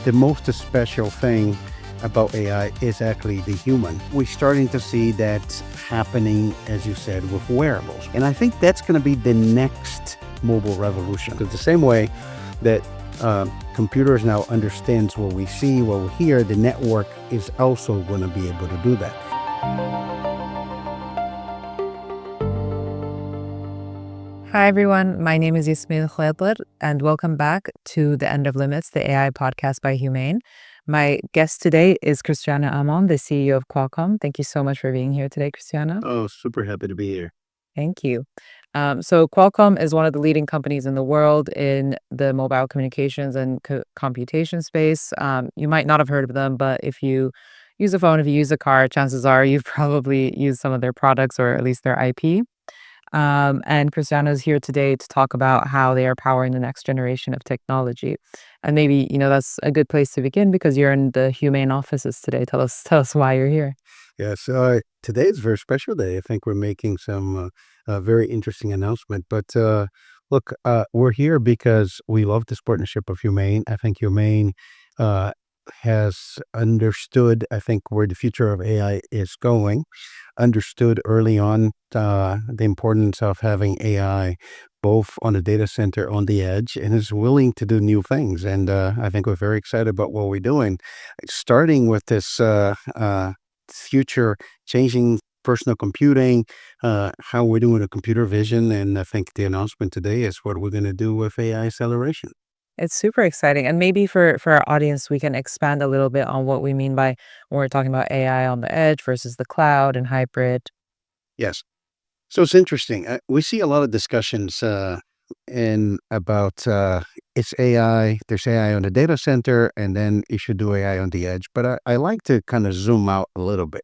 the most special thing about AI is actually the human. We're starting to see that happening, as you said, with wearables. And I think that's going to be the next mobile revolution. Because the same way that computers now understands what we see, what we hear, the network is also going to be able to do that. Hi, everyone. My name is Yasmin Khwedler, and welcome back to The End of Limits, the AI podcast by Humane. My guest today is Cristiano Amon, the CEO of Qualcomm. Thank you so much for being here today, Cristiano. Oh, super happy to be here. Thank you. So Qualcomm is one of the leading companies in the world in the mobile communications and computation space. You might not have heard of them, but if you use a phone, if you use a car, chances are you've probably used some of their products or at least their IP. And Cristiano's here today to talk about how they are powering the next generation of technology. And maybe, that's a good place to begin because you're in the Humane offices today. Tell us why you're here. Yes, today is a very special day. I think we're making some very interesting announcement. But look, we're here because we love this partnership of Humane. I think Humane uh, has understood, I think, where the future of AI is going, understood early on the importance of having AI both on the data center, on the edge, and is willing to do new things. And I think we're very excited about what we're doing, starting with this future changing personal computing, how we're doing with computer vision. And I think the announcement today is what we're going to do with AI acceleration. It's super exciting. And maybe for our audience, we can expand a little bit on what we mean by when we're talking about AI on the edge versus the cloud and hybrid. Yes. So it's interesting. We see a lot of discussions in about it's AI, there's AI on the data center, and then you should do AI on the edge. But I like to kind of zoom out a little bit.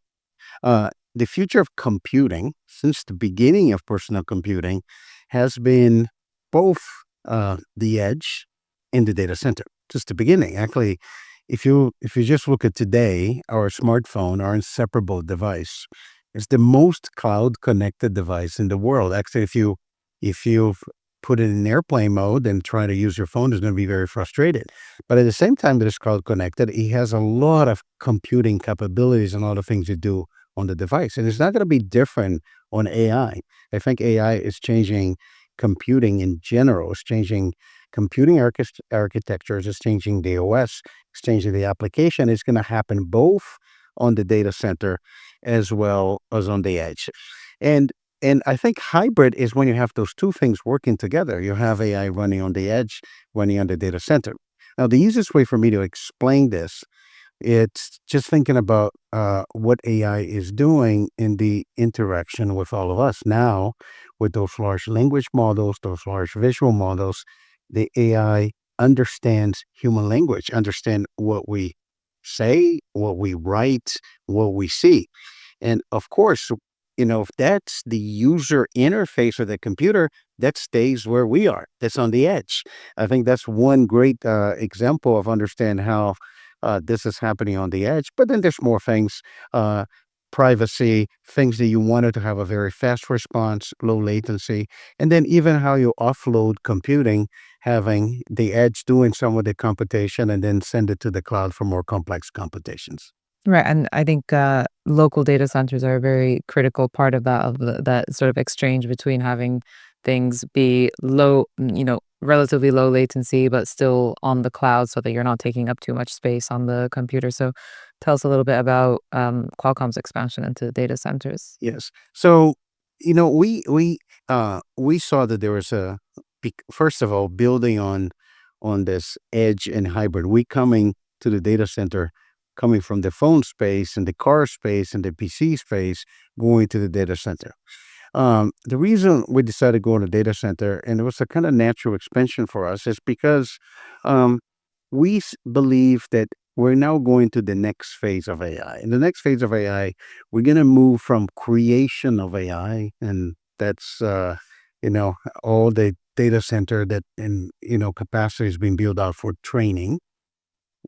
The future of computing, since the beginning of personal computing, has been both the edge and the data center. Just the beginning. Actually, if you just look at today, our smartphone, our inseparable device, is the most cloud connected device in the world. Actually, if you put it in airplane mode and try to use your phone, it's going to be very frustrated. But at the same time that it's cloud connected, it has a lot of computing capabilities and all the things you do on the device. And it's not going to be different on AI. I think AI is changing computing in general. It's changing computing architectures. It's changing the OS. It's changing the application. It's going to happen both on the data center as well as on the edge. And and I think hybrid is when you have those two things working together. You have AI running on the edge, running on the data center. Now, the easiest way for me to explain this, it's just thinking about what AI is doing in the interaction with all of us now with those large language models, those large visual models. The AI understands human language, understand what we say, what we write, what we see. And of course, if that's the user interface of the computer, that stays where we are. That's on the edge. I think that's one great example of understand how this is happening on the edge. But then there's more things, uh, privacy, things that you wanted to have a very fast response, low latency, and then even how you offload computing, having the edge doing some of the computation and then send it to the cloud for more complex computations. Right, and I think local data centers are a very critical part of that sort of exchange between having things be relatively low latency, but still on the cloud, so that you're not taking up too much space on the computer. So, tell us a little bit about Qualcomm's expansion into data centers. Yes. So, we saw that there was first of all, building on this edge and hybrid. We coming to the data center, coming from the phone space and the car space and the PC space, going to the data center. The reason we decided to go in the data center, and it was a kind of natural expansion for us, is because um, we believe that we're now going to the next phase of AI. In the next phase of AI, we're going to move from creation of AI, and that's all the data center that and capacity is being built out for training.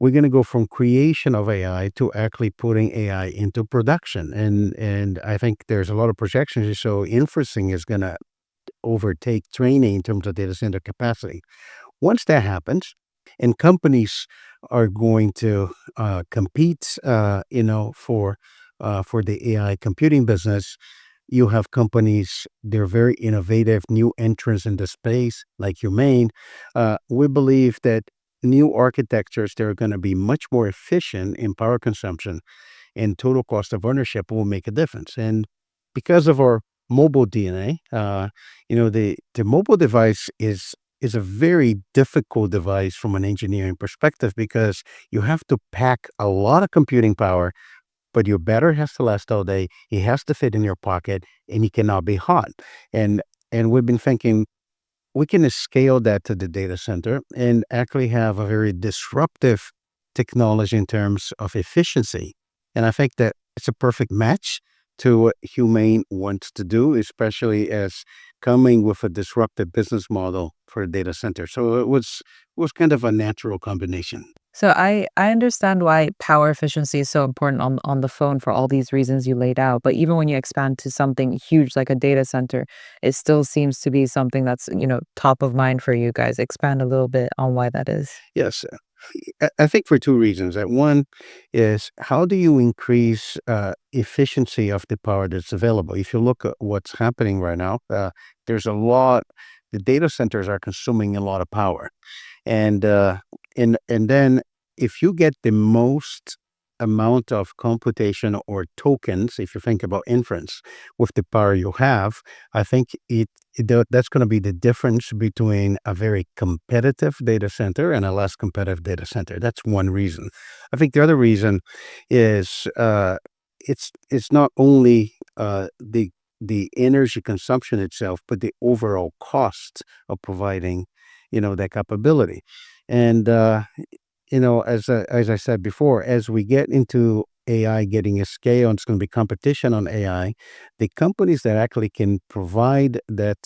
We're going to go from creation of AI to actually putting AI into production, and I think there's a lot of projections. So inferencing is going to overtake training in terms of data center capacity. Once that happens, and companies are going to compete, for the AI computing business. You have companies, they're very innovative, new entrants in the space, like Humane. We believe that new architectures, they're going to be much more efficient in power consumption and total cost of ownership will make a difference. And because of our mobile DNA, the mobile device is a very difficult device from an engineering perspective because you have to pack a lot of computing power, but your battery has to last all day. It has to fit in your pocket, and it cannot be hot. And and we've been thinking we can scale that to the data center and actually have a very disruptive technology in terms of efficiency. And I think that it's a perfect match to what Humane wants to do, especially as coming with a disruptive business model for a data center. So it was kind of a natural combination. So I understand why power efficiency is so important on the phone for all these reasons you laid out. But even when you expand to something huge like a data center, it still seems to be something that's, top of mind for you guys. Expand a little bit on why that is. Yes, I think for two reasons. One is how do you increase efficiency of the power that's available? If you look at what's happening right now, there's a lot. The data centers are consuming a lot of power, and then if you get the most amount of computation or tokens, if you think about inference with the power you have, I think that's going to be the difference between a very competitive data center and a less competitive data center. That's one reason. I think the other reason is it's not only the energy consumption itself, but the overall cost of providing that capability. And as I said before, as we get into AI getting a scale, and it's going to be competition on AI, the companies that actually can provide that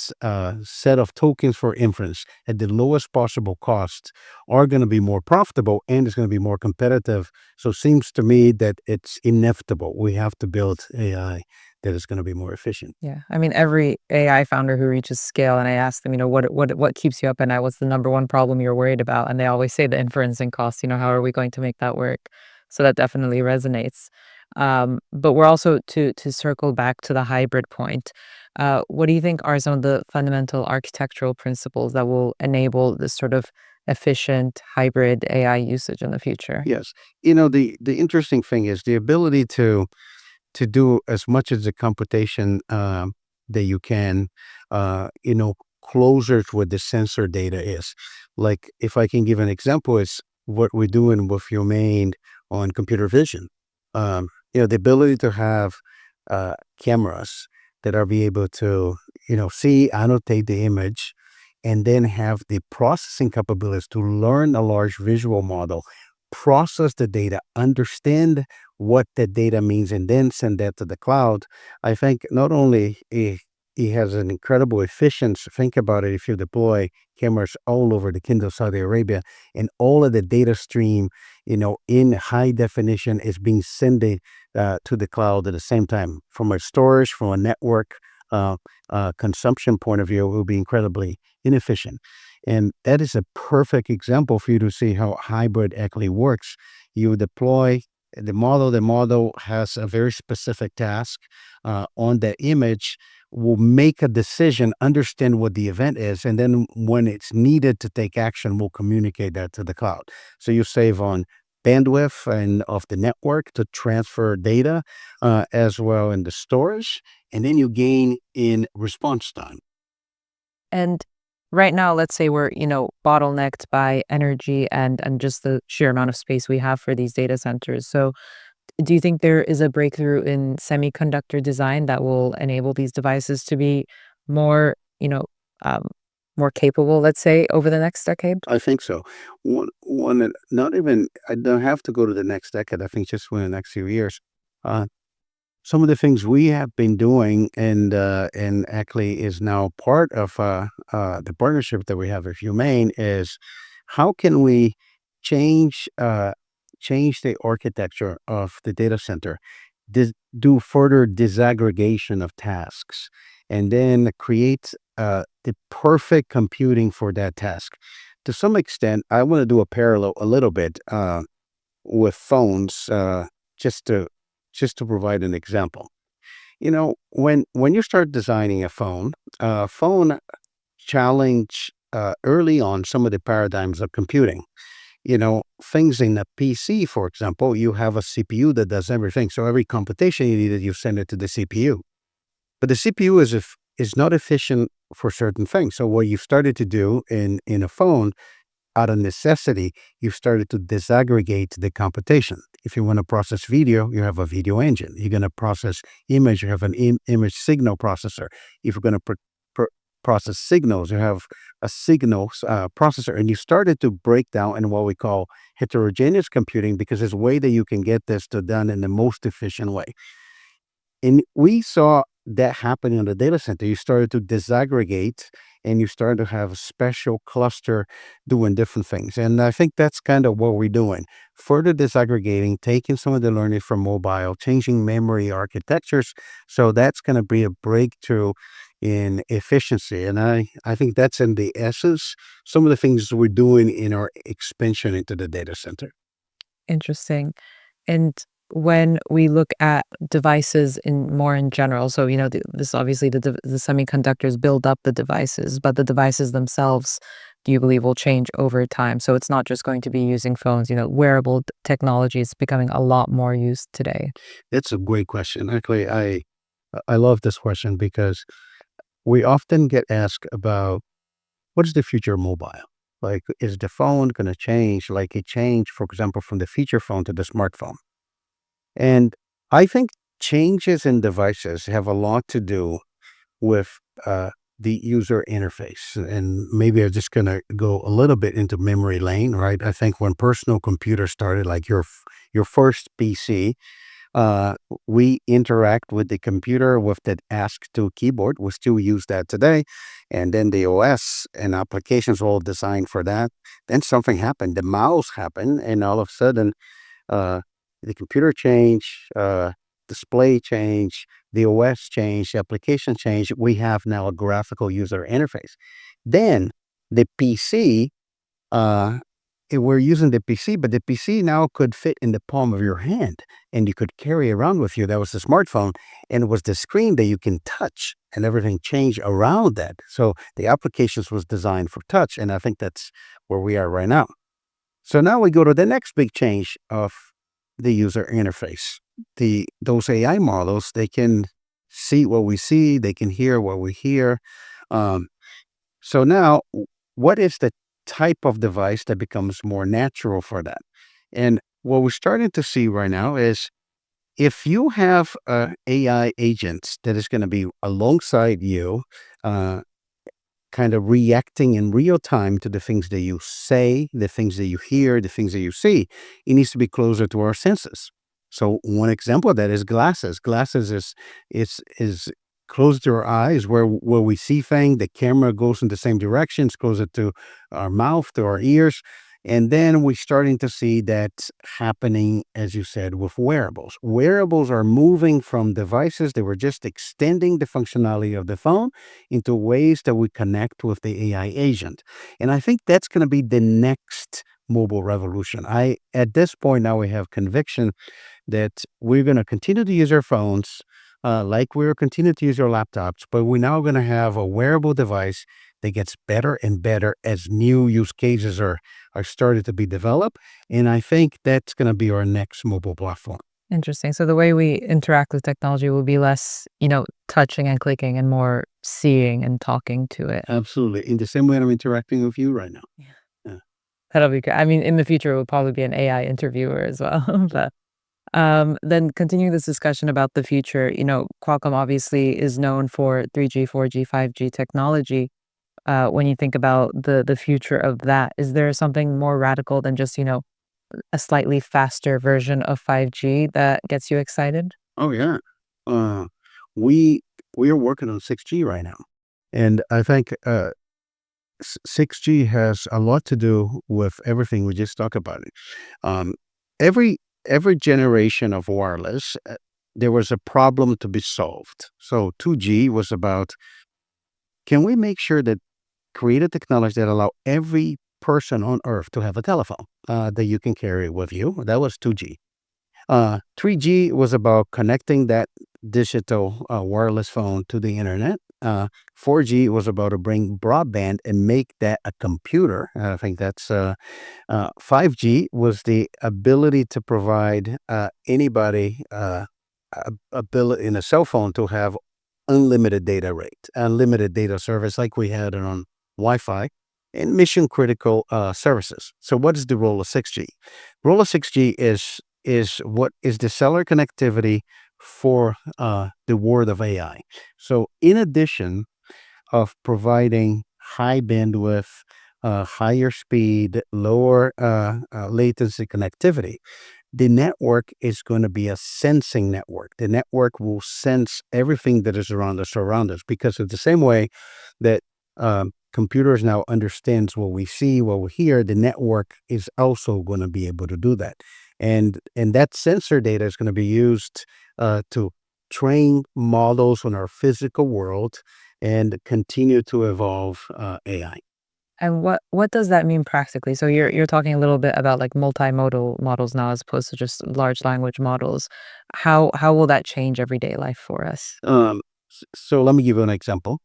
set of tokens for inference at the lowest possible cost are going to be more profitable and it's going to be more competitive. So it seems to me that it's inevitable. We have to build AI that is going to be more efficient. Yeah. I mean, every AI founder who reaches scale, and I ask them, what keeps you up at night? What's the number one problem you're worried about? And they always say the inferencing costs, how are we going to make that work? So that definitely resonates. But we're also to circle back to the hybrid point. What do you think are some of the fundamental architectural principles that will enable this sort of efficient hybrid AI usage in the future? Yes. The interesting thing is the ability to do as much as the computation that you can, closer to what the sensor data is. Like, if I can give an example, is what we're doing with Humane on computer vision. The ability to have cameras that are be able to, see, annotate the image, and then have the processing capabilities to learn a large visual model, process the data, understand what that data means, and then send that to the cloud. I think not only it has an incredible efficiency. Think about it: if you deploy cameras all over the Kingdom of Saudi Arabia, and all of the data stream, in high definition, is being sent to the cloud at the same time. From a storage, from a network uh, consumption point of view, it will be incredibly inefficient. And that is a perfect example for you to see how hybrid actually works. You deploy the model has a very specific task on that image, will make a decision, understand what the event is, and then when it's needed to take action, we'll communicate that to the cloud. So you save on bandwidth and of the network to transfer data, as well in the storage, and then you gain in response time. And right now, let's say we're, bottlenecked by energy and just the sheer amount of space we have for these data centers. So, do you think there is a breakthrough in semiconductor design that will enable these devices to be more, um, more capable, let's say, over the next decade? I think so. Not even, I don't have to go to the next decade. I think just within the next few years. Uh, some of the things we have been doing, and actually is now part of the partnership that we have with Humane, is how can we change change the architecture of the data center, do further disaggregation of tasks, and then create the perfect computing for that task. to some extent, I want to do a parallel a little bit with phones, just to provide an example. When you start designing a phone challenge early on some of the paradigms of computing. Things in a PC, for example, you have a CPU that does everything. So every computation you need, you send it to the CPU. But the CPU is not efficient for certain things. So what you started to do in a phone, out of necessity, you started to disaggregate the computation. If you want to process video, you have a video engine. You're going to process image, you have an image signal processor. If you're going to process signals, you have a signals processor. And you started to break down in what we call heterogeneous computing, because there's a way that you can get this to done in the most efficient way. And we saw that happening in the data center. You started to disaggregate and you started to have a special cluster doing different things. And I think that's kind of what we're doing. Further disaggregating, taking some of the learning from mobile, changing memory architectures. So that's going to be a breakthrough in efficiency. And I think that's in the essence, some of the things we're doing in our expansion into the data center. Interesting. And when we look at devices in general, so this obviously the semiconductors build up the devices, but the devices themselves, do you believe will change over time? So it's not just going to be using phones. Wearable technology is becoming a lot more used today. It's a great question. Actually, I love this question because we often get asked about what is the future of mobile? Like, is the phone going to change like it changed, for example, from the feature phone to the smartphone? And I think changes in devices have a lot to do with the user interface. And maybe I'm just going to go a little bit into memory lane, right? I think when personal computers started, like your first PC, uh, we interact with the computer with that ASK2 keyboard. We still use that today. And then the OS and applications all designed for that. Then something happened. The mouse happened, and all of a sudden, uh, the computer changed, display changed, the OS changed, the application changed. We have now a graphical user interface. Then the PC, uh, we're using the PC, but the PC now could fit in the palm of your hand and you could carry around with you. That was the smartphone, and it was the screen that you can touch, and everything changed around that. So the applications was designed for touch, and I think that's where we are right now. So now we go to the next big change of the user interface. Those AI models, they can see what we see, they can hear what we hear. Um, so now, what is the type of device that becomes more natural for that? And what we're starting to see right now is if you have AI agents that is going to be alongside you, uh, kind of reacting in real time to the things that you say, the things that you hear, the things that you see, it needs to be closer to our senses. So one example of that is glasses. Glasses is closer to our eyes where we see things. The camera goes in the same direction, it's closer to our mouth, to our ears. And then we're starting to see that happening, as you said, with wearables. Wearables are moving from devices that were just extending the functionality of the phone into ways that we connect with the AI agent. And I think that's going to be the next mobile revolution. At this point now, we have conviction that we're going to continue to use our phones, like we're continuing to use our laptops, but we're now going to have a wearable device that gets better and better as new use cases are started to be developed. And I think that's going to be our next mobile platform. Interesting. So the way we interact with technology will be less, touching and clicking and more seeing and talking to it. Absolutely. In the same way I'm interacting with you right now. Yeah. Yeah. That'll be good. I mean, in the future, it will probably be an AI interviewer as well. But then continuing this discussion about the future, Qualcomm obviously is known for 3G, 4G, 5G technology. When you think about the future of that, is there something more radical than just, a slightly faster version of 5G that gets you excited? Oh yeah. Uh, we we are working on 6G right now. And I think 6G has a lot to do with everything we just talked about. Um, every every generation of wireless, there was a problem to be solved. So 2G was about, can we make sure that create a technology that allow every person on earth to have a telephone that you can carry with you. That was 2G. 3G was about connecting that digital wireless phone to the internet. 4G was about to bring broadband and make that a computer. I think that's 5G was the ability to provide anybody ability in a cell phone to have unlimited data rate, unlimited data service like we had on Wi-Fi and mission critical services. So what is the role of 6G? Role of 6G is what is the cellular connectivity for the world of AI. So in addition of providing high bandwidth, higher speed, lower latency connectivity, the network is going to be a sensing network. The network will sense everything that is around us, because it's the same way that computers now understands what we see, what we hear. The network is also going to be able to do that, and that sensor data is going to be used to train models on our physical world and continue to evolve AI. And what does that mean practically? So you're talking a little bit about like multimodal models now as opposed to just large language models. How will that change everyday life for us? So let me give you an example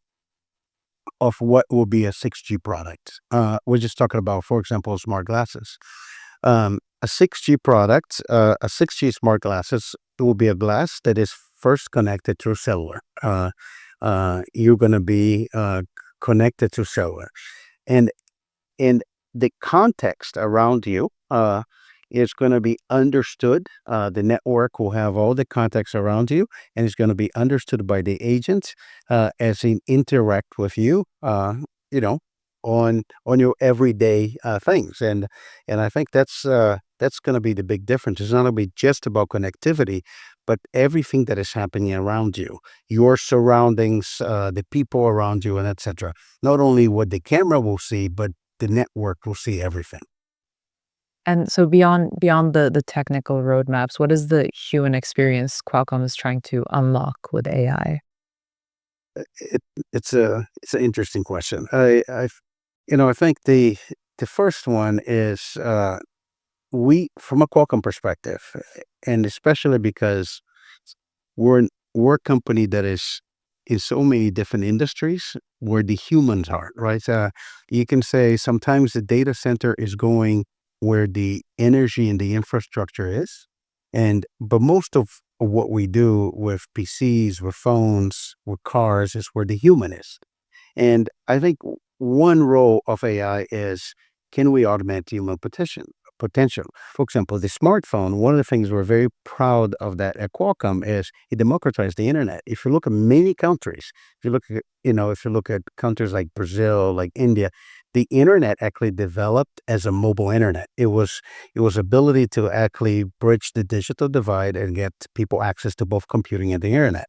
of what will be a 6G product. We're just talking about, for example, smart glasses. A 6G product, a 6G smart glasses, it will be a glass that is first connected through cellular. You're going to be connected to cellular. And and the context around you is going to be understood. The network will have all the context around you, and it's going to be understood by the agent as they interact with you. You know, on your everyday things, and I think that's going to be the big difference. It's not going to be just about connectivity, but everything that is happening around you, your surroundings, the people around you, and etc. Not only what the camera will see, but the network will see everything. And so beyond the technical roadmaps, what is the human experience Qualcomm is trying to unlock with AI? It, it's an interesting question. I think the first one is we from a Qualcomm perspective, and especially because we're a company that is in so many different industries where the humans are, right? You can say sometimes the data center is going where the energy and the infrastructure is, and but most of what we do with PCs, with phones, with cars is where the human is. And I think one role of AI is, can we augment human potential? For example, the smartphone, one of the things we're very proud of that at Qualcomm is it democratized the internet. If you look at many countries, if you look at countries like Brazil, like India, the internet actually developed as a mobile internet. It was ability to actually bridge the digital divide and get people access to both computing and the internet.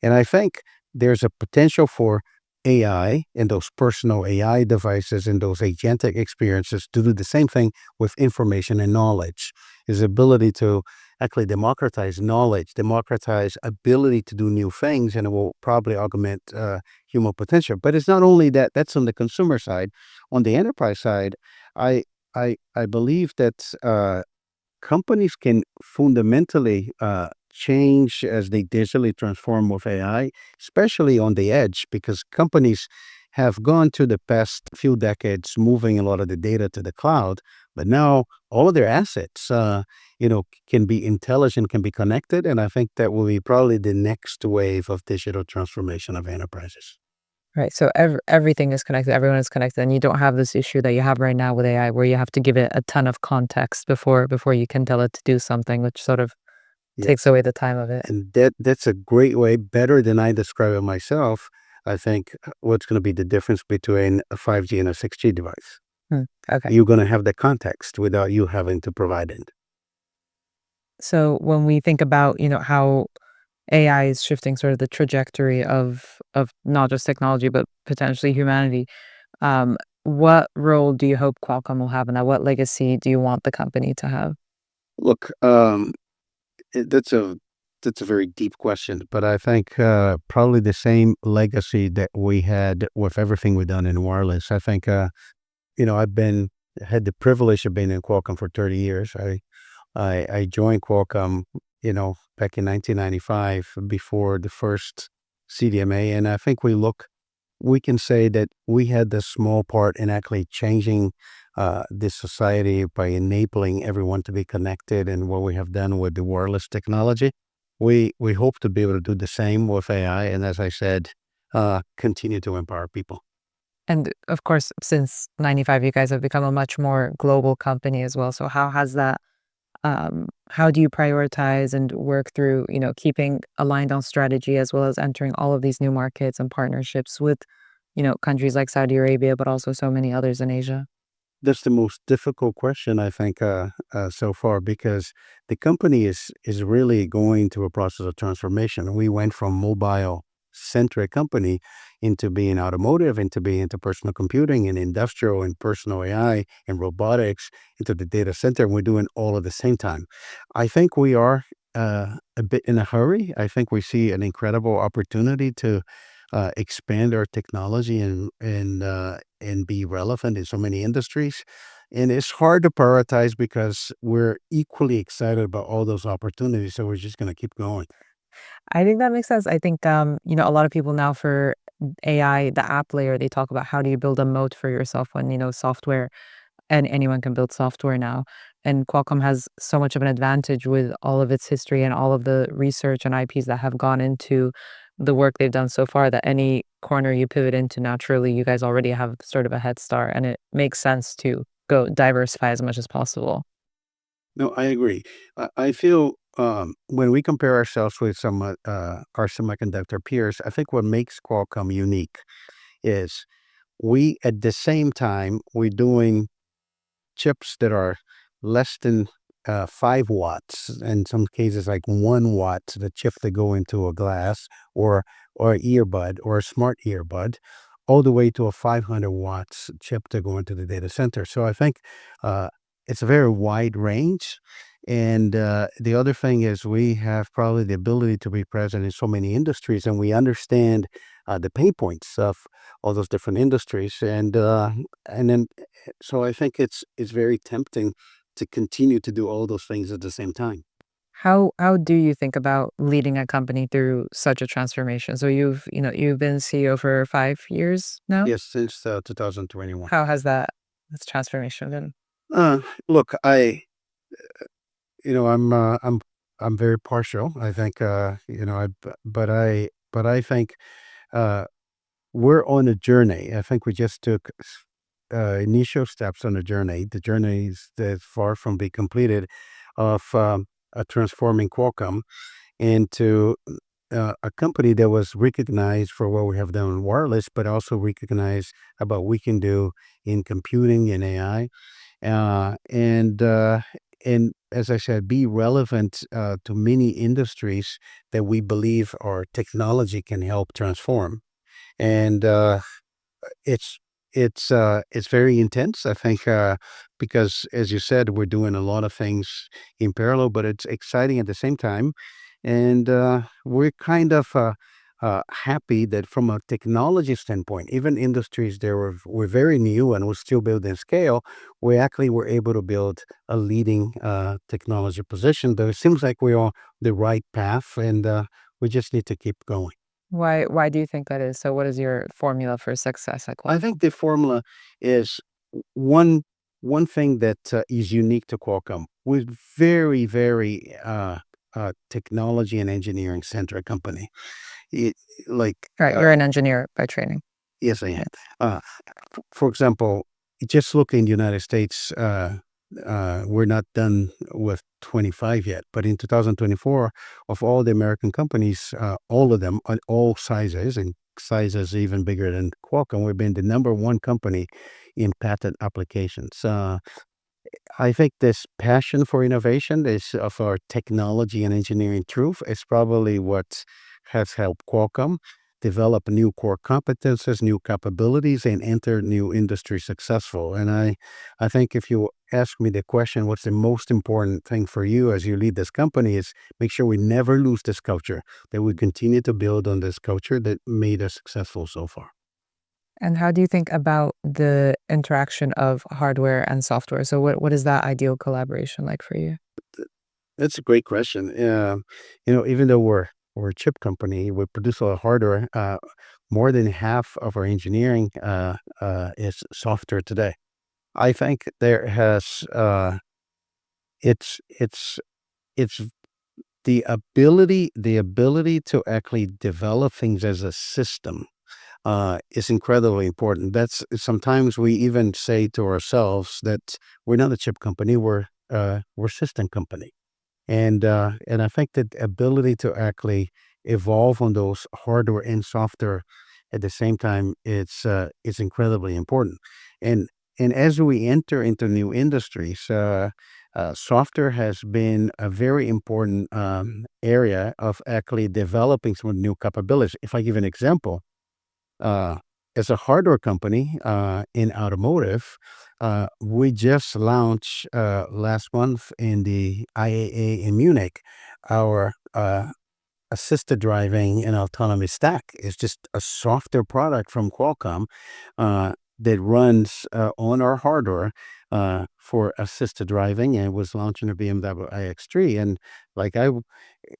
And I think there's a potential for AI and those personal AI devices and those agentic experiences to do the same thing with information and knowledge. His ability to actually democratize knowledge, democratize ability to do new things, and it will probably augment human potential. But it's not only that. That's on the consumer side. On the enterprise side, I I believe that companies can fundamentally change as they digitally transform with AI, especially on the edge, because companies have gone through the past few decades moving a lot of the data to the cloud, but now all of their assets, can be intelligent, can be connected, and I think that will be probably the next wave of digital transformation of enterprises. Right, so everything is connected, everyone is connected, and you don't have this issue that you have right now with AI where you have to give it a ton of context before you can tell it to do something, which sort of takes Yes. away the time of it. And that's a great way, better than I describe it myself. I think what's going to be the difference between a 5G and a 6G device. Hmm, okay. You're going to have the context without you having to provide it. So when we think about, how AI is shifting sort of the trajectory of not just technology, but potentially humanity, what role do you hope Qualcomm will have in that? What legacy do you want the company to have? Look, that's a very deep question, but I think probably the same legacy that we had with everything we've done in wireless. I think I've been had the privilege of being in Qualcomm for 30 years. I joined Qualcomm, back in 1995 before the first CDMA, and I think we can say that we had the small part in actually changing this society by enabling everyone to be connected, and what we have done with the wireless technology. We hope to be able to do the same with AI, and as I said, continue to empower people. And of course, since 95, you guys have become a much more global company as well. So how has that how do you prioritize and work through, keeping aligned on strategy as well as entering all of these new markets and partnerships with, countries like Saudi Arabia, but also so many others in Asia? That's the most difficult question I think so far because the company is really going through a process of transformation. We went from mobile centric company into being automotive, into being into personal computing and industrial and personal AI and robotics into the data center. And we're doing all at the same time. I think we are a bit in a hurry. I think we see an incredible opportunity to expand our technology and be relevant in so many industries. And it's hard to prioritize because we're equally excited about all those opportunities. So we're just going to keep going. I think that makes sense. I think, a lot of people now for AI, the app layer, they talk about how do you build a moat for yourself when, software and anyone can build software now. And Qualcomm has so much of an advantage with all of its history and all of the research and IPs that have gone into the work they've done so far that any corner you pivot into naturally, you guys already have sort of a head start and it makes sense to go diversify as much as possible. No, I agree. I feel when we compare ourselves with some our semiconductor peers, I think what makes Qualcomm unique is we, at the same time, we're doing chips that are less than 5 watts, in some cases like 1 watt, the chip that go into a glass or an earbud or a smart earbud, all the way to a 500 watts chip to go into the data center. So I think uh, it's a very wide range. And the other thing is we have probably the ability to be present in so many industries, and we understand the pain points of all those different industries. And then so I think it's very tempting to continue to do all those things at the same time. How do you think about leading a company through such a transformation? So you've been CEO for 5 years now? Yes, since 2021. How has this transformation been? Uh, Look, I'm very partial. I think, but I think uh, we're on a journey. I think we just took initial steps on a journey. The journey is far from being completed of transforming Qualcomm into a company that was recognized for what we have done in wireless, but also recognized about what we can do in computing and AI, uh, and uh, and as I said, be relevant to many industries that we believe our technology can help transform. And it's it's very intense, I think, because as you said, we're doing a lot of things in parallel, but it's exciting at the same time. And we're kind of happy that from a technology standpoint, even industries that were very new and we're still building scale, we actually were able to build a leading technology position. But it seems like we're on the right path, and we just need to keep going. Why do you think that is? So what is your formula for success at I Qualcomm? think the formula is one one thing that is unique to Qualcomm. We're very technology and engineering centric company. It, like Right, you're an engineer by training. yes, I am. Yeah. Uh, for example, just look in the United States. We're not done with 25 yet, but in 2024, of all the American companies, all of them, on all sizes, and sizes even bigger than Qualcomm, we've been the number one company in patent applications. I think this passion for innovation is of our technology and engineering truth is probably what has helped Qualcomm develop new core competences, new capabilities, and enter new industry successful. And I think if you ask me the question, what's the most important thing for you as you lead this company is make sure we never lose this culture, that we continue to build on this culture that made us successful so far. And how do you think about the interaction of hardware and software? So what is that ideal collaboration like for you? That's a great question. Even though we're a chip company, we produce a lot of hardware. More than half of our engineering is software today. I think there has it's it's the ability to actually develop things as a system is incredibly important. That's sometimes we even say to ourselves that we're not a chip company, we're system company. And I think that ability to actually evolve on those hardware and software at the same time, it's incredibly important. And and as we enter into new industries, software has been a very important area of actually developing some new capabilities. If I give an example, uh, as a hardware company in automotive, we just launched last month in the IAA in Munich our assisted driving and autonomy stack. Is just a software product from Qualcomm that runs on our hardware for assisted driving, and was launched in a BMW iX3. And like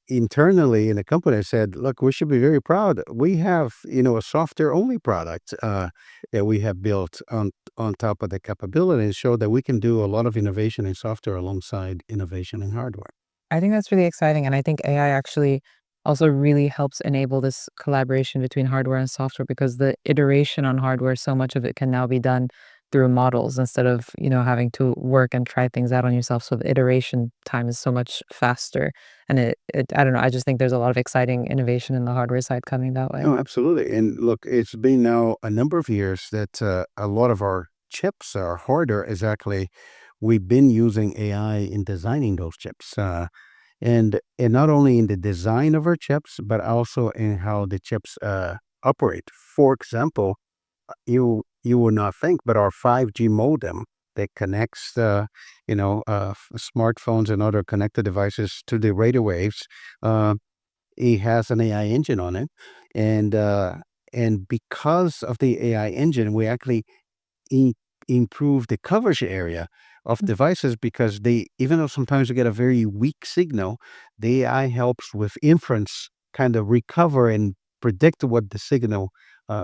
internally in the company, I said, "Look, we should be very proud. We have, a software-only product that we have built on top of the capability, and show that we can do a lot of innovation in software alongside innovation in hardware." I think that's really exciting, and I think AI actually also really helps enable this collaboration between hardware and software because the iteration on hardware, so much of it can now be done through models instead of, having to work and try things out on yourself. So the iteration time is so much faster. And it I don't know, I just think there's a lot of exciting innovation in the hardware side coming that way. Oh, absolutely. And look, it's been now a number of years that a lot of our chips, our hardware, is actually we've been using AI in designing those chips. And not only in the design of our chips, but also in how the chips operate. For example, you would not think, but our 5G modem that connects smartphones and other connected devices to the radio waves, it has an AI engine on it, and because of the AI engine, we actually im improve the coverage area of devices, because they, even though sometimes you get a very weak signal, the AI helps with inference, kind of recover and predict what the signal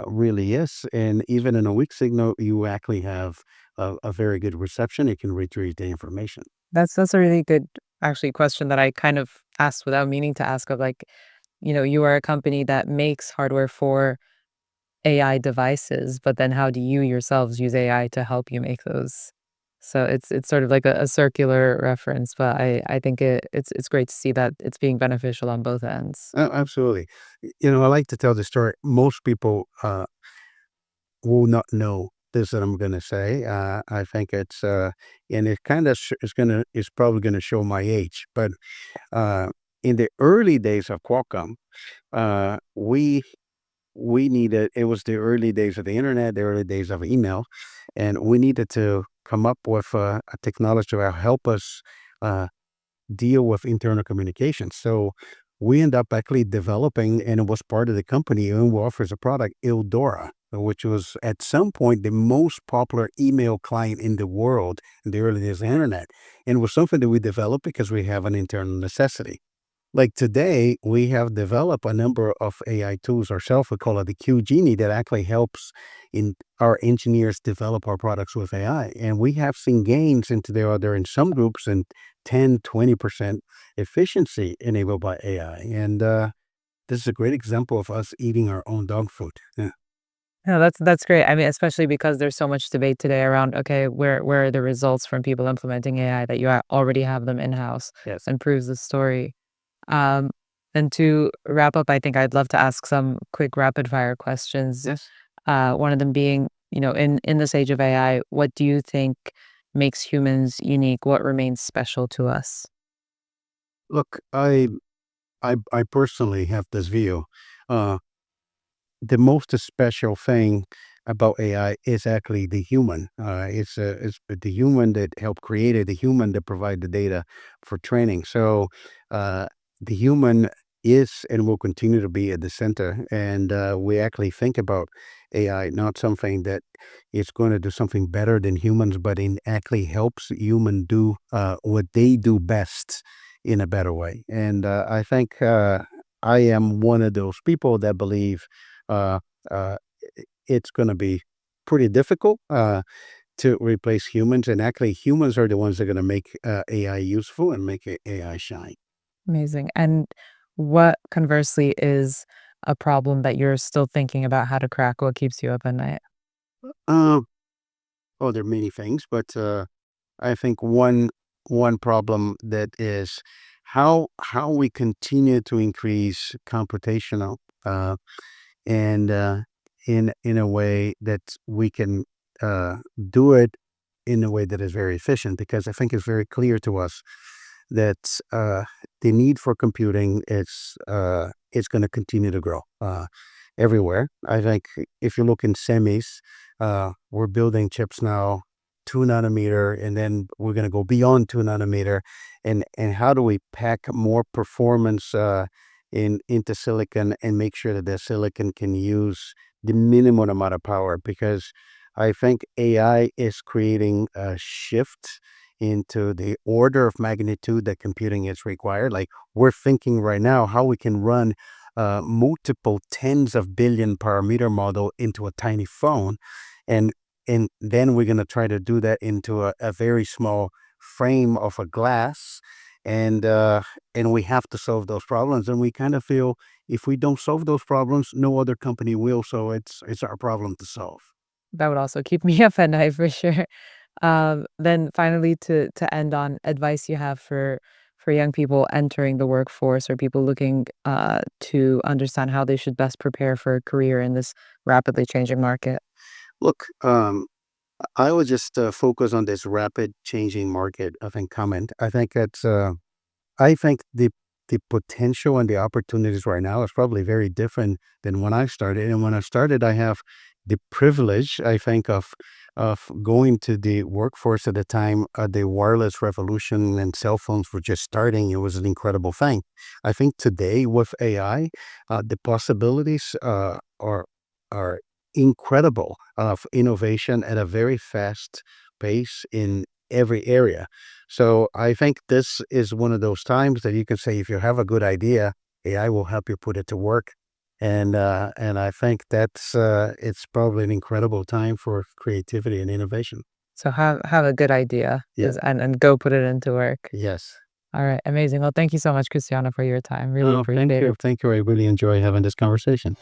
really is. And even in a weak signal, you actually have a very good reception. You can retrieve the information. That's a really good actually question that I kind of asked without meaning to ask of like, you are a company that makes hardware for AI devices, but then how do you yourselves use AI to help you make those? So it's sort of like a circular reference, but I think it's great to see that it's being beneficial on both ends. Absolutely. I like to tell the story. Most people will not know this that I'm gonna say. I think and it kind of is probably gonna show my age, but uh, in the early days of Qualcomm, we needed. It was the early days of the internet, the early days of email, and we needed to come up with a technology that will help us uh, deal with internal communication. So we end up actually developing, and it was part of the company and we offers a product, Eldora, which was at some point the most popular email client in the world in the early days of the internet. And it was something that we developed because we have an internal necessity. Like today, we have developed a number of AI tools ourselves. We call it the Q Genie, that actually helps in our engineers develop our products with AI. And we have seen gains into the other in some groups and 10-20% efficiency enabled by AI. And this is a great example of us eating our own dog food. Yeah. No, that's great. I mean, especially because there's so much debate today around, okay, where are the results from people implementing AI that already have them in-house Yes. and proves the story. Um, and to wrap up, I think I'd love to ask some quick rapid fire questions. Yes. One of them being, in this age of AI, what do you think makes humans unique? What remains special to us? Look, I personally have this view. Uh, the most special thing about AI is actually the human. It's the human that helped create it, the human that provide the data for training. So uh, the human is and will continue to be at the center, and we actually think about AI, not something that it's going to do something better than humans, but it actually helps human do what they do best in a better way. And I think I am one of those people that believe uh, it's going to be pretty difficult to replace humans, and actually humans are the ones that are going to make AI useful and make AI shine. Amazing. And what conversely is a problem that you're still thinking about how to crack? What keeps you up at night? Um, oh, there are many things, but I think one problem that is how we continue to increase computational uh, and in a way that we can uh, do it in a way that is very efficient, because I think it's very clear to us that the need for computing is it's going to continue to grow everywhere. I think if you look in semis, we're building chips now 2 nanometer, and then we're going to go beyond 2 nanometer. And how do we pack more performance into silicon and make sure that the silicon can use the minimum amount of power? Because I think AI is creating a shift into the order of magnitude that computing is required. Like, we're thinking right now how we can run multiple tens of billion parameter model into a tiny phone, and and then we're gonna try to do that into a very small frame of a glass, and we have to solve those problems. And we kind of feel if we don't solve those problems, no other company will. So it's our problem to solve. That would also keep me up at night for sure. Then finally, to end on advice you have for young people entering the workforce or people looking to understand how they should best prepare for a career in this rapidly changing market. Look, I would just focus on this rapid changing market of incumbent. I think the potential and the opportunities right now is probably very different than when I started. And when I started, I have the privilege, I think, of going to the workforce at the time. The wireless revolution and cell phones were just starting. It was an incredible thing. I think today with AI, the possibilities are incredible of innovation at a very fast pace in every area. So I think this is one of those times that you can say if you have a good idea, AI will help you put it to work. And I think that's it's probably an incredible time for creativity and innovation. So have a good idea Yeah. is and go put it into work. Yes. All right, amazing. Well, thank you so much, Cristiano, for your time. Really Oh, thank appreciate you. it. Thank you. I really enjoy having this conversation.